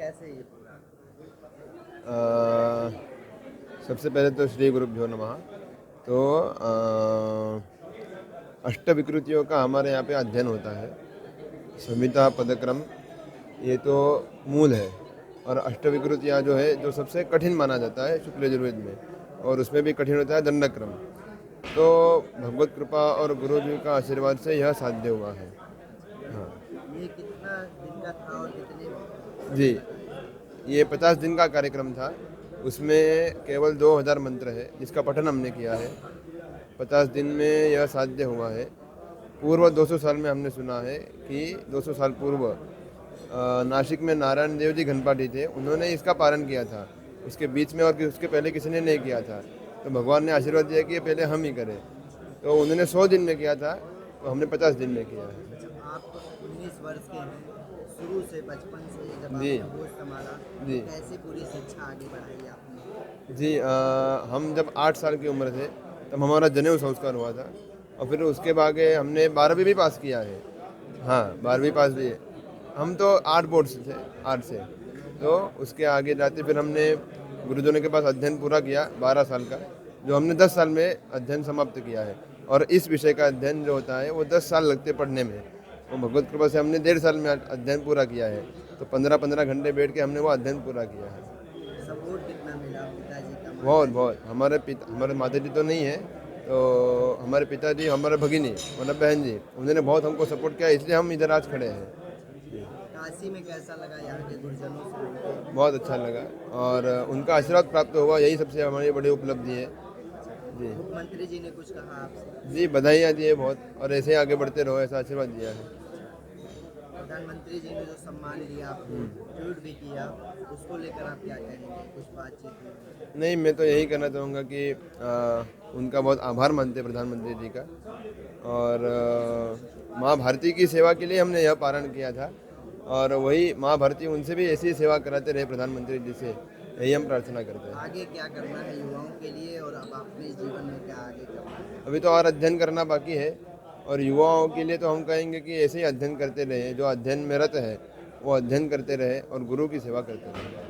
कैसे ये पूरा? अ, सबसे पहले तो श्री गुरुभ्यो नमः। तो अष्टविकृतियों का हमारे यहाँ पे अध्ययन होता है। संहिता पदक्रम ये तो मूल है, और अष्टविकृतियाँ जो है जो सबसे कठिन माना जाता है शुक्ल यजुर्वेद में, और उसमें भी कठिन होता है दंडक्रम। तो भगवत कृपा और गुरु जी का आशीर्वाद से यह साध्य हुआ है। हाँ ये कितना दिन का था और कितने जी, समय लगा इसमें? ये 50 दिन का कार्यक्रम था। उसमें केवल 2000 मंत्र है जिसका पठन हमने किया है। 50 दिन में यह साध्य हुआ है। पूर्व 200 साल में हमने सुना है कि 200 साल पूर्व नासिक में नारायण देव जी घनपाठी थे, उन्होंने इसका पारण किया था। उसके बीच में और उसके पहले किसी ने नहीं किया था। तो भगवान ने आशीर्वाद दिया कि ये पहले हम ही करें। तो उन्होंने 100 दिन में किया था, तो हमने 50 दिन में किया है। अच्छा, आप 19 वर्ष के हैं, शुरू से बचपन से जब जी आपने होश संभाला तो जी कैसे पूरी शिक्षा आगे बढ़ाई आपने? जी। हम जब 8 साल की उम्र थे तब हमारा जनेऊ संस्कार हुआ था, और फिर उसके बाद हमने 12वीं भी पास किया है। हाँ, 12वीं पास भी है। हम तो 8 बोर्ड से थे, 8 से। तो उसके आगे जाते फिर हमने गुरुजनों के पास अध्ययन पूरा किया 12 साल का, जो हमने 10 साल में अध्ययन समाप्त किया है। और इस विषय का अध्ययन जो होता है वो 10 साल लगते पढ़ने में। वो भगवत कृपा से हमने 1.5 साल में अध्ययन पूरा किया है। तो 15-15 घंटे बैठ के हमने वो अध्ययन पूरा किया है। सपोर्ट कितना मिला पिताजी का, बहुत माताजी बहुत। हमारे माता जी तो नहीं है, तो हमारे पिताजी, हमारे भगिनी मतलब बहन जी, उन्होंने बहुत हमको सपोर्ट किया, इसलिए हम इधर आज खड़े हैं। जी, का? काशी में कैसा लगा यहाँ के गुरुजनों से मिलकर? बहुत अच्छा लगा, और उनका आशीर्वाद प्राप्त हुआ, यही सबसे हमारी बड़ी उपलब्धि है। जी मुख्यमंत्री जी ने कुछ कहा आपसे? जी, बधाइयाँ दी है बहुत, और ऐसे ही आगे बढ़ते रहो, ऐसा आशीर्वाद दिया है। प्रधानमंत्री जी ने जो सम्मान लिया, आपको ट्वीट भी किया, उसको लेकर आप क्या कहेंगे? कुछ बातचीत हुई? नहीं, मैं तो यही कहना चाहूँगा कि उनका बहुत आभार मानते हैं प्रधानमंत्री जी का। और माँ भारती की सेवा के लिए हमने यह पारण किया था, और वही माँ भारती उनसे भी ऐसी ही सेवा कराते रहे प्रधानमंत्री जी से, यही हम प्रार्थना करते हैं। आगे क्या करना है युवाओं के लिए और अब अपने जीवन में क्या आगे करना है? अभी तो और अध्ययन करना बाकी है, और युवाओं के लिए तो हम कहेंगे कि ऐसे ही अध्ययन करते रहे, जो अध्ययन में रत है वो अध्ययन करते रहे और गुरु की सेवा करते रहे।